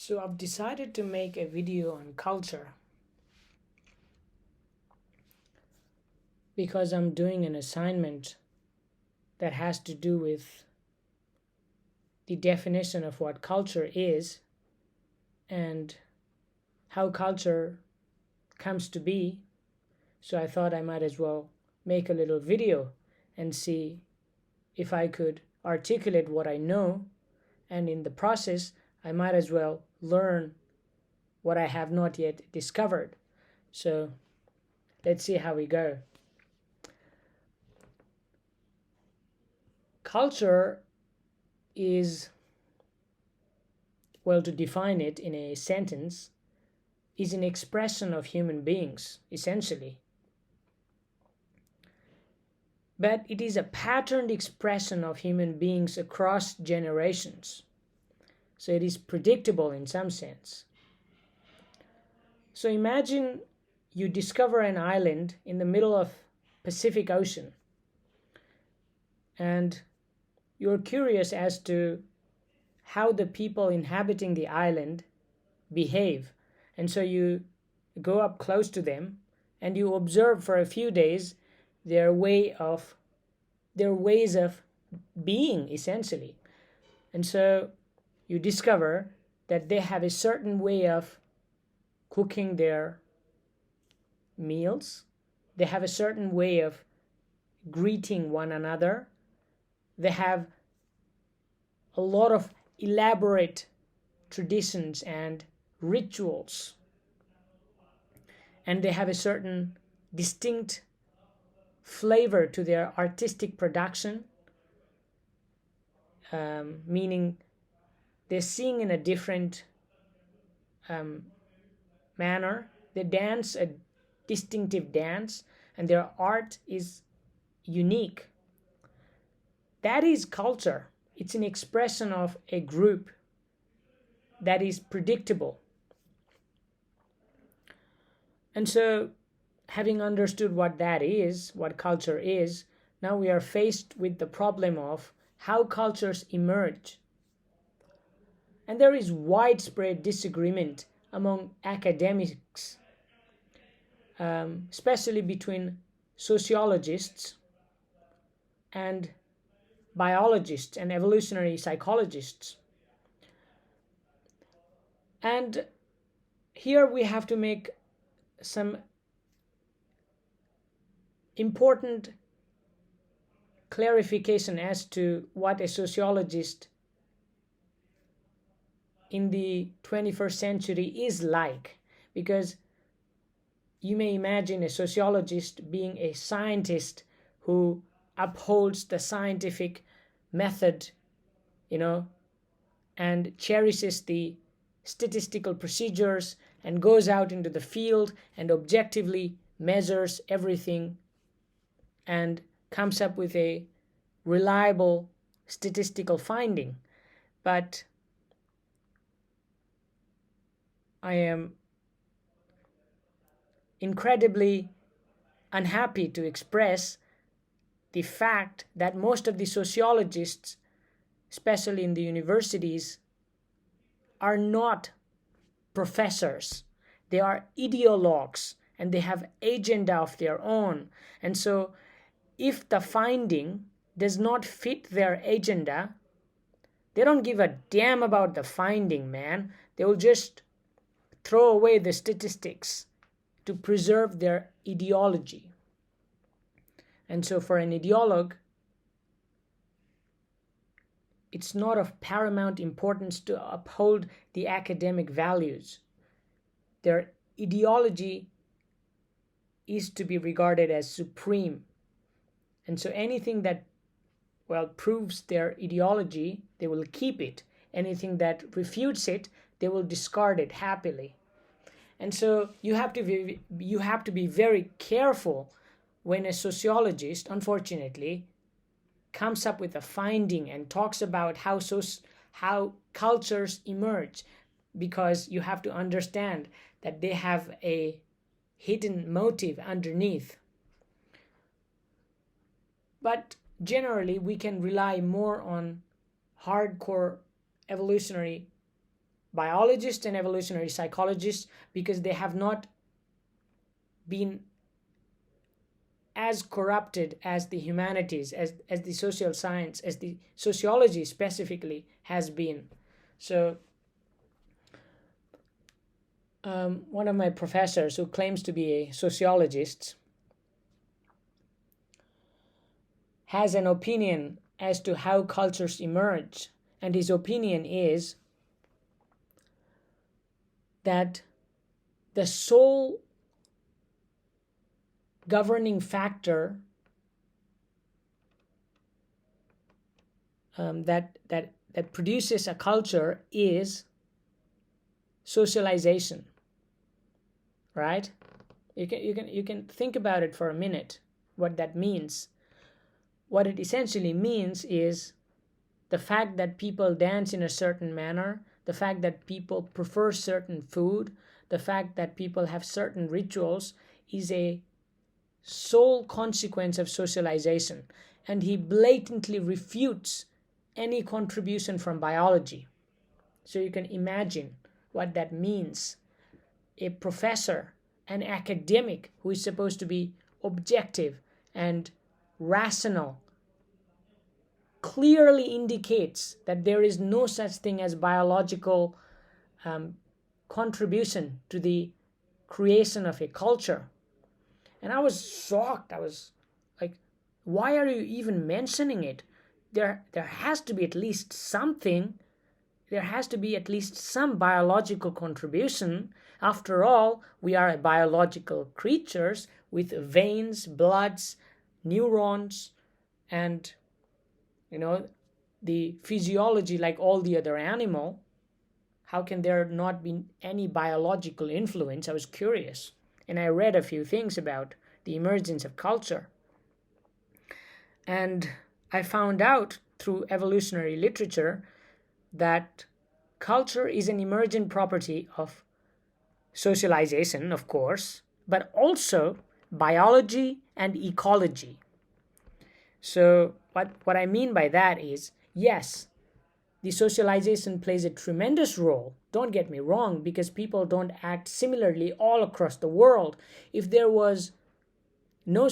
So I've decided to make a video on culture because I'm doing an assignment that has to do with the definition of what culture is and how culture comes to be. So I thought I might as well make a little video and see if I could articulate what I know, and in the process I might as well learn what I have not yet discovered. So let's see how we go. Culture is, well, to define it in a sentence, is an expression of human beings, essentially. But it is a patterned expression of human beings across generations. So it is predictable in some sense. So imagine you discover an island in the middle of Pacific Ocean, and you're curious as to how the people inhabiting the island behave. And so you go up close to them and you observe for a few days their ways of being, essentially. And so you discover that they have a certain way of cooking their meals. They have a certain way of greeting one another. They have a lot of elaborate traditions and rituals. And they have a certain distinct flavor to their artistic production, meaning they sing in a different manner. They dance a distinctive dance, and their art is unique. That is culture. It's an expression of a group that is predictable. And so, having understood what that is, what culture is, now we are faced with the problem of how cultures emerge. And there is widespread disagreement among academics, especially between sociologists and biologists and evolutionary psychologists. And here we have to make some important clarification as to what a sociologist in the 21st century is like, because you may imagine a sociologist being a scientist who upholds the scientific method, and cherishes the statistical procedures and goes out into the field and objectively measures everything and comes up with a reliable statistical finding. But I am incredibly unhappy to express the fact that most of the sociologists, especially in the universities, are not professors. They are ideologues and they have agenda of their own. And so if the finding does not fit their agenda, they don't give a damn about the finding, man. They will just throw away the statistics to preserve their ideology. And so for an ideologue, it's not of paramount importance to uphold the academic values. Their ideology is to be regarded as supreme. And so anything that, proves their ideology, they will keep it. Anything that refutes it, they will discard it happily. And so you have to be very careful when a sociologist, unfortunately, comes up with a finding and talks about how cultures emerge, because you have to understand that they have a hidden motive underneath. But generally, we can rely more on hardcore evolutionary biologists and evolutionary psychologists, because they have not been as corrupted as the humanities, as the social science, as the sociology specifically has been. So one of my professors, who claims to be a sociologist, has an opinion as to how cultures emerge, and his opinion is that the sole governing factor that produces a culture is socialization, right? You can think about it for a minute, what that means. What it essentially means is the fact that people dance in a certain manner, the fact that people prefer certain food, the fact that people have certain rituals is a sole consequence of socialization. And he blatantly refutes any contribution from biology. So you can imagine what that means. A professor, an academic who is supposed to be objective and rational, clearly indicates that there is no such thing as biological contribution to the creation of a culture. And I was shocked. I was like, why are you even mentioning it? There has to be at least something. There has to be at least some biological contribution. After all, we are biological creatures with veins, bloods, neurons, and the physiology like all the other animal. How can there not be any biological influence? I was curious, and I read a few things about the emergence of culture. And I found out through evolutionary literature that culture is an emergent property of socialization, of course, but also biology and ecology. So what I mean by that is, yes, the socialization plays a tremendous role. Don't get me wrong, because people don't act similarly all across the world. If there was no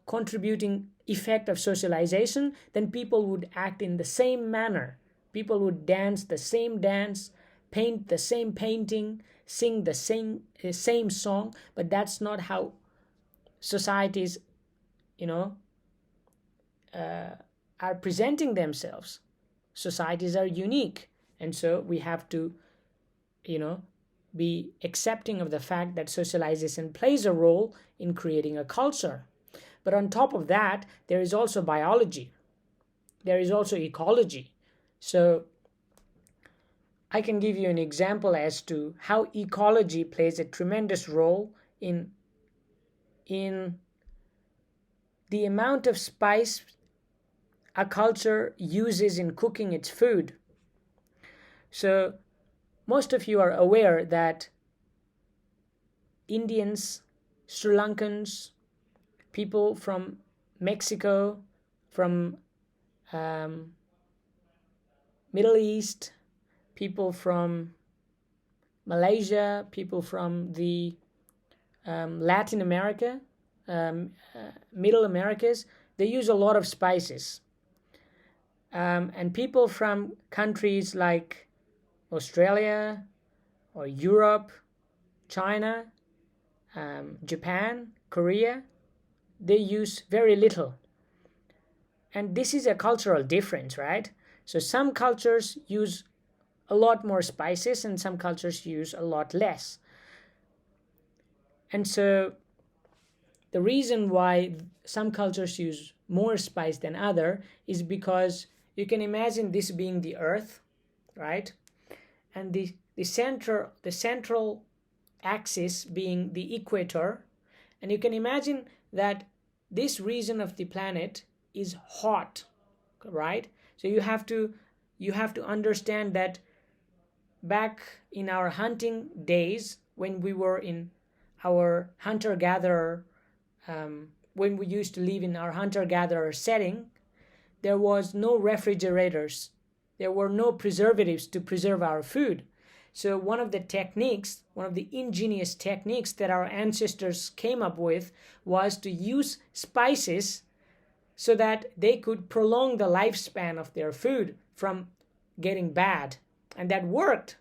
contributing effect of socialization, then people would act in the same manner. People would dance the same dance, paint the same painting, sing the same song, but that's not how societies are presenting themselves. Societies are unique, and so we have to be accepting of the fact that socialization plays a role in creating a culture. But on top of that, there is also biology, there is also ecology. So I can give you an example as to how ecology plays a tremendous role in the amount of spice a culture uses in cooking its food. So most of you are aware that Indians, Sri Lankans, people from Mexico, from Middle East, people from Malaysia, people from the Latin America, Middle Americas, they use a lot of spices. And people from countries like Australia or Europe, China, Japan, Korea, they use very little. And this is a cultural difference, right? So some cultures use a lot more spices and some cultures use a lot less. And so the reason why some cultures use more spice than other is because you can imagine this being the earth, right? And the central axis being the equator. And you can imagine that this region of the planet is hot, right? So you have to understand that back in our hunting days, when we were in our hunter-gatherer, when we used to live in our hunter-gatherer setting, there was no refrigerators. There were no preservatives to preserve our food. So one of the techniques, one of the ingenious techniques that our ancestors came up with was to use spices so that they could prolong the lifespan of their food from getting bad. And that worked.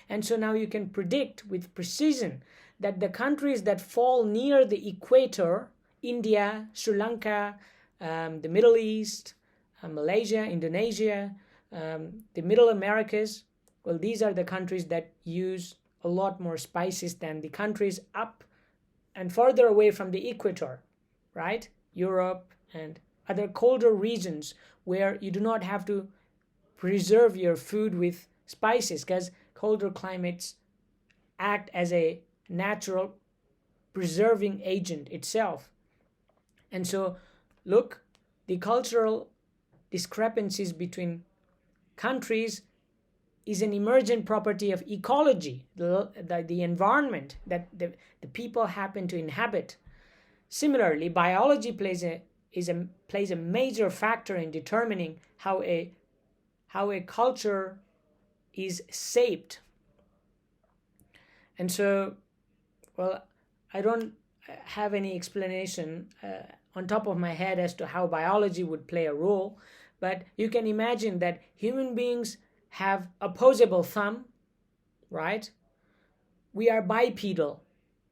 And so now you can predict with precision that the countries that fall near the equator, India, Sri Lanka, the Middle East, Malaysia, Indonesia, the Middle Americas, well, these are the countries that use a lot more spices than the countries up and further away from the equator, right? Europe and other colder regions where you do not have to preserve your food with spices, because colder climates act as a natural preserving agent itself. And so, look, the cultural discrepancies between countries is an emergent property of ecology, the environment that the people happen to inhabit. Similarly, biology plays a major factor in determining how a culture is shaped. And so, well, I don't have any explanation on top of my head as to how biology would play a role, but you can imagine that human beings have opposable thumb, right? We are bipedal.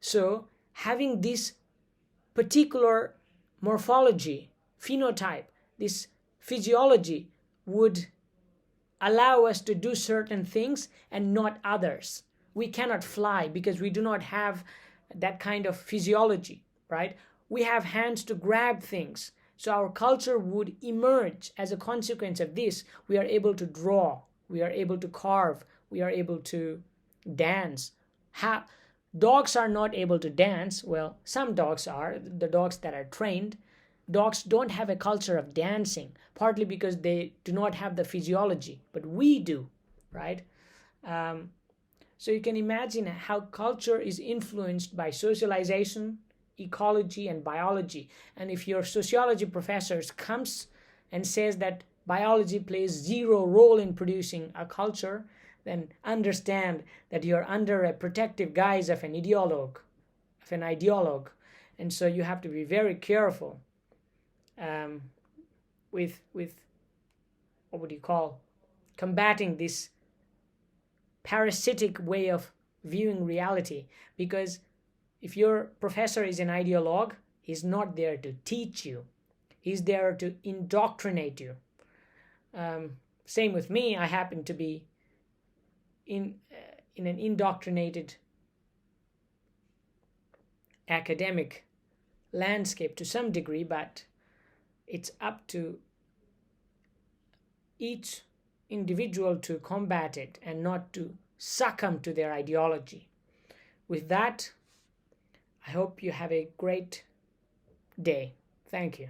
So having this particular morphology, phenotype, this physiology would allow us to do certain things and not others. We cannot fly because we do not have that kind of physiology, right? We have hands to grab things. So our culture would emerge as a consequence of this. We are able to draw, we are able to carve, we are able to dance. Dogs are not able to dance. Well, some dogs are, the dogs that are trained. Dogs don't have a culture of dancing, partly because they do not have the physiology, but we do, right? So you can imagine how culture is influenced by socialization, ecology, and biology. And if your sociology professor comes and says that biology plays zero role in producing a culture, then understand that you're under a protective guise of an ideologue. And so you have to be very careful with what would you call combating this parasitic way of viewing reality, because if your professor is an ideologue, he's not there to teach you, he's there to indoctrinate you. Same with me. I happen to be in an indoctrinated academic landscape to some degree, but it's up to each individual to combat it and not to succumb to their ideology. With that, I hope you have a great day. Thank you.